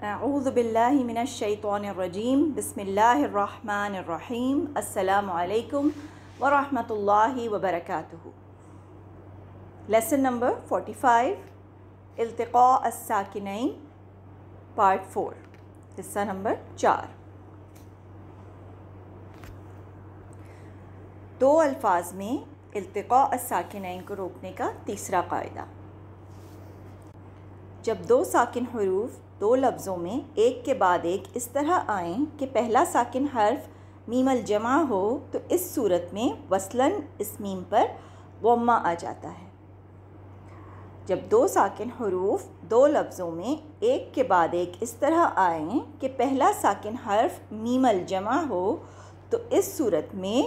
اعوذ باللہ من الشیطان الرجیم بسم اللہ الرحمن الرحیم السلام علیکم ورحمۃ اللہ وبرکاتہ۔ لیسن نمبر 45 التقاء الساکنین پارٹ 4 حصہ نمبر 4۔ دو الفاظ میں التقاء الساکنین کو روکنے کا تیسرا قاعدہ۔ جب دو ساکن حروف دو لفظوں میں ایک کے بعد ایک اس طرح آئیں کہ پہلا ساکن حرف میم الجمع ہو تو اس صورت میں وصلاً اس میم پر ضمہ آ جاتا ہے۔ جب دو ساکن حروف دو لفظوں میں ایک کے بعد ایک اس طرح آئیں کہ پہلا ساکن حرف میم الجمع ہو تو اس صورت میں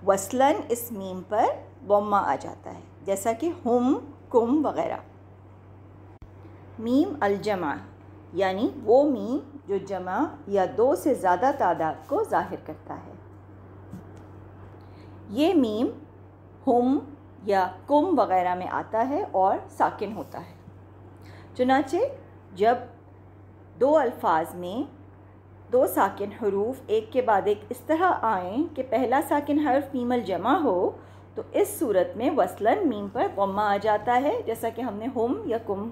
وصلاً اس میم پر ضمہ آ جاتا ہے، جیسا کہ ہم، کم وغیرہ۔ میم الجمع یعنی وہ میم جو جمع یا دو سے زیادہ تعداد کو ظاہر کرتا ہے۔ یہ میم ہم یا کم وغیرہ میں آتا ہے اور ساکن ہوتا ہے۔ چنانچہ جب دو الفاظ میں دو ساکن حروف ایک کے بعد ایک اس طرح آئیں کہ پہلا ساکن حرف میم الجمع ہو تو اس صورت میں وصلاً میم پر ضمہ آ جاتا ہے، جیسا کہ ہم نے ہم یا کم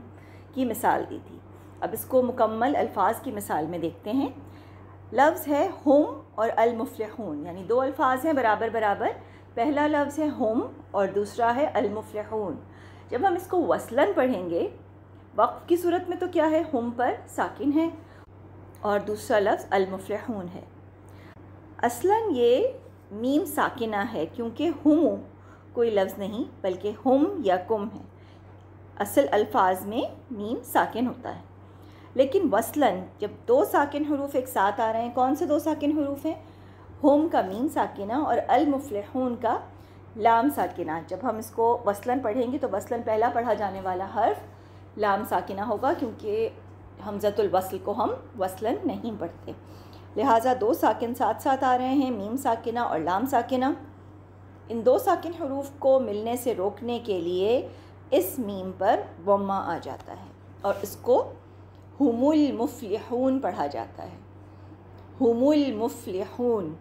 کی مثال دی تھی۔ اب اس کو مکمل الفاظ کی مثال میں دیکھتے ہیں۔ لفظ ہے ہم اور المفلحون، یعنی دو الفاظ ہیں برابر برابر۔ پہلا لفظ ہے ہم اور دوسرا ہے المفلحون۔ جب ہم اس کو وصلاً پڑھیں گے وقف کی صورت میں تو کیا ہے، ہم پر ساکن ہے اور دوسرا لفظ المفلحون ہے۔ اصلاً یہ میم ساکنہ ہے کیونکہ ہم کوئی لفظ نہیں بلکہ ہم یا کم ہے۔ اصل الفاظ میں میم ساکن ہوتا ہے، لیکن وصلاً جب دو ساکن حروف ایک ساتھ آ رہے ہیں، کون سے دو ساکن حروف ہیں؟ ہم کا میم ساکنہ اور المفلحون کا لام ساکنہ۔ جب ہم اس کو وصلاً پڑھیں گے تو وصلاً پہلا پڑھا جانے والا حرف لام ساکنہ ہوگا، کیونکہ حمزۃ الوصل کو ہم وصلاً نہیں پڑھتے، لہٰذا دو ساکن ساتھ ساتھ آ رہے ہیں، میم ساکنہ اور لام ساکنہ۔ ان دو ساکن حروف کو ملنے سے روکنے کے لیے اس میم پر ضمہ آ جاتا ہے اور اس کو ہم المفلحون پڑھا جاتا ہے، ہم المفلحون۔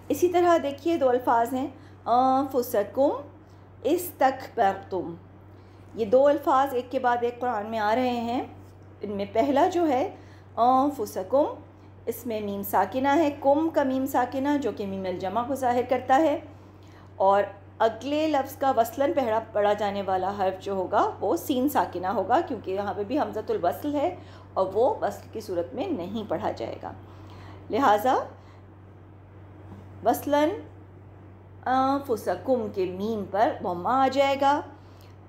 اسی طرح دیکھیے دو الفاظ ہیں انفسکم استکبرتم۔ یہ دو الفاظ ایک کے بعد ایک قرآن میں آ رہے ہیں۔ ان میں پہلا جو ہے انفسکم، اس میں میم ساکنہ ہے، کم کا میم ساکنہ جو کہ میم الجمع کو ظاہر کرتا ہے، اور اگلے لفظ کا وصلاً پڑھا جانے والا حرف جو ہوگا وہ سین ساکنہ ہوگا، کیونکہ یہاں پہ بھی حمزۃ الوصل ہے اور وہ وصل کی صورت میں نہیں پڑھا جائے گا، لہٰذا وصلاً انفسکم کے میم پر ضمہ آ جائے گا،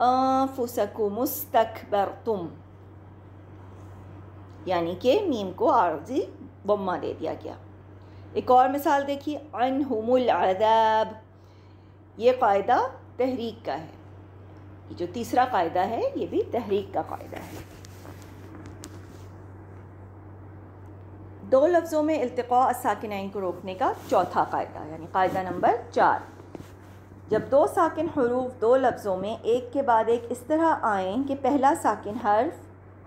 انفسکم استکبرتم، یعنی کہ میم کو عارضی ضمہ دے دیا گیا۔ ایک اور مثال دیکھیے، عنہم العذاب۔ یہ قاعدہ تحریک کا ہے، یہ جو تیسرا قاعدہ ہے یہ بھی تحریک کا قاعدہ ہے۔ دو لفظوں میں التقاء الساکنین کو روکنے کا چوتھا قاعدہ، یعنی قاعدہ نمبر 4۔ جب دو ساکن حروف دو لفظوں میں ایک کے بعد ایک اس طرح آئیں کہ پہلا ساکن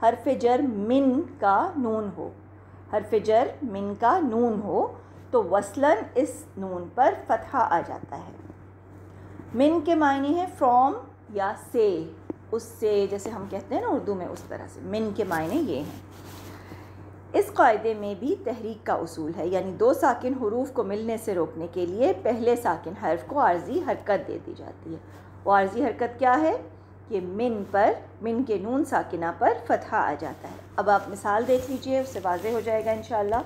حرف جر من کا نون ہو، حرف جر من کا نون ہو تو وصلاً اس نون پر فتحہ آ جاتا ہے۔ من کے معنی ہے فرام یا سے، اس سے، جیسے ہم کہتے ہیں نا اردو میں، اس طرح سے من کے معنی یہ ہیں۔ اس قاعدے میں بھی تحریک کا اصول ہے، یعنی دو ساکن حروف کو ملنے سے روکنے کے لیے پہلے ساکن حرف کو عارضی حرکت دے دی جاتی ہے۔ وہ عارضی حرکت کیا ہے کہ من کے نون ساکنہ پر فتحہ آ جاتا ہے۔ اب آپ مثال دیکھ لیجئے، اس سے واضح ہو جائے گا انشاءاللہ۔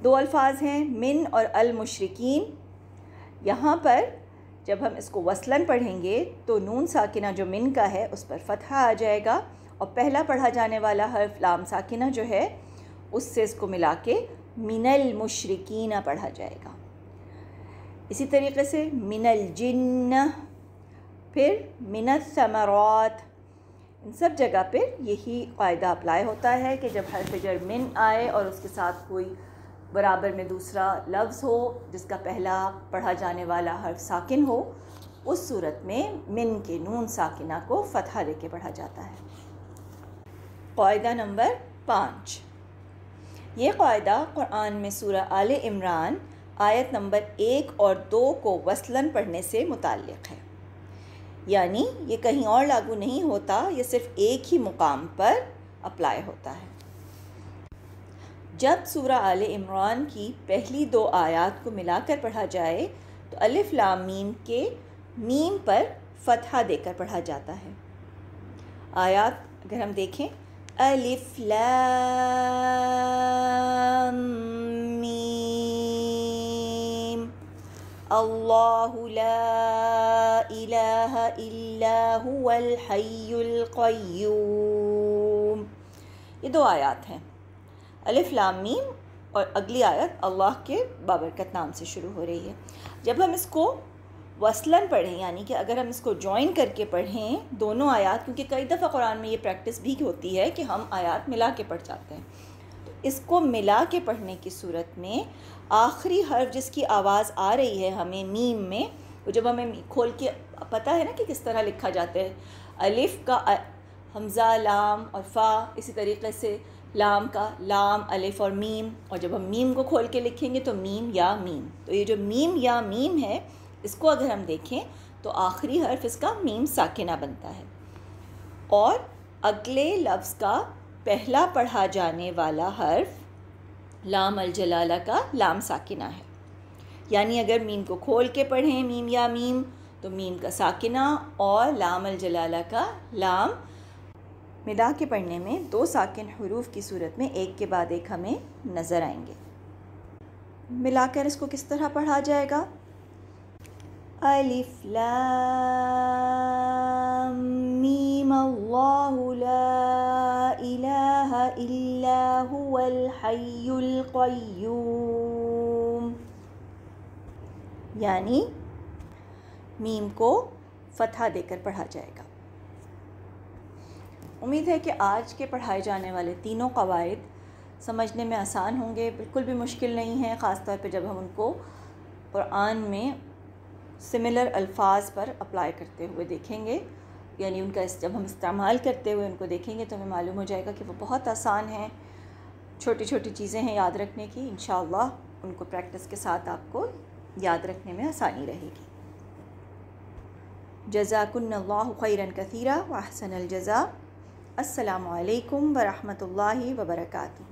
دو الفاظ ہیں من اور المشرکین۔ یہاں پر جب ہم اس کو وصلاً پڑھیں گے تو نون ساکنہ جو من کا ہے اس پر فتحہ آ جائے گا اور پہلا پڑھا جانے والا حرف لام ساکنہ جو ہے اس سے اس کو ملا کے من المشرکین پڑھا جائے گا۔ اسی طریقے سے من الجن، پھر من الثمرات، ان سب جگہ پہ یہی قاعدہ اپلائی ہوتا ہے کہ جب حرف جر من آئے اور اس کے ساتھ کوئی برابر میں دوسرا لفظ ہو جس کا پہلا پڑھا جانے والا حرف ساکن ہو، اس صورت میں من کے نون ساکنہ کو فتحہ دے کے پڑھا جاتا ہے۔ قاعدہ نمبر 5۔ یہ قاعدہ قرآن میں سورہ آل عمران آیت نمبر 1 اور 2 کو وصلاً پڑھنے سے متعلق ہے، یعنی یہ کہیں اور لاگو نہیں ہوتا، یہ صرف ایک ہی مقام پر اپلائی ہوتا ہے۔ جب سورہ آل عمران کی پہلی 2 آیات کو ملا کر پڑھا جائے تو الف لام میم کے میم پر فتحہ دے کر پڑھا جاتا ہے۔ آیات اگر ہم دیکھیں، الف لام میم، اللہ لا الہ الا هو الحی القیوم، یہ 2 آیات ہیں۔ الف لام میم اور اگلی آیت اللہ کے بابرکت نام سے شروع ہو رہی ہے۔ جب ہم اس کو وصلاً پڑھیں، یعنی کہ اگر ہم اس کو جوائن کر کے پڑھیں دونوں آیات، کیونکہ کئی دفعہ قرآن میں یہ پریکٹس بھی ہوتی ہے کہ ہم آیات ملا کے پڑھ جاتے ہیں، تو اس کو ملا کے پڑھنے کی صورت میں آخری حرف جس کی آواز آ رہی ہے ہمیں میم میں، وہ جب ہمیں کھول کے پتہ ہے نا کہ کس طرح لکھا جاتا ہے، الف کا حمزہ لام اور فا، اسی طریقے سے لام کا لام الف اور میم، اور جب ہم میم کو کھول کے لکھیں گے تو میم یا میم، تو یہ جو میم یا میم ہے اس کو اگر ہم دیکھیں تو آخری حرف اس کا میم ساکنہ بنتا ہے، اور اگلے لفظ کا پہلا پڑھا جانے والا حرف لام الجلالہ کا لام ساکنہ ہے، یعنی اگر میم کو کھول کے پڑھیں میم یا میم تو میم کا ساکنہ اور لام الجلالہ کا لام، ملا کے پڑھنے میں 2 ساکن حروف کی صورت میں ایک کے بعد ایک ہمیں نظر آئیں گے۔ ملا کر اس کو کس طرح پڑھا جائے گا؟ الف لام میم اللہ لا الہ الا هو الحی القیوم، یعنی میم کو فتحہ دے کر پڑھا جائے گا۔ امید ہے کہ آج کے پڑھائے جانے والے تینوں قواعد سمجھنے میں آسان ہوں گے، بالکل بھی مشکل نہیں ہیں، خاص طور پہ جب ہم ان کو قرآن میں سملر الفاظ پر اپلائی کرتے ہوئے دیکھیں گے، یعنی ان کا جب ہم استعمال کرتے ہوئے ان کو دیکھیں گے تو ہمیں معلوم ہو جائے گا کہ وہ بہت آسان ہیں، چھوٹی چھوٹی چیزیں ہیں یاد رکھنے کی، انشاءاللہ ان کو پریکٹس کے ساتھ آپ کو یاد رکھنے میں آسانی رہے گی۔ جزاکن اللہ خیرا کثیرا واحسن الجزاء۔ السلام علیکم ورحمۃ اللہ وبرکاتہ۔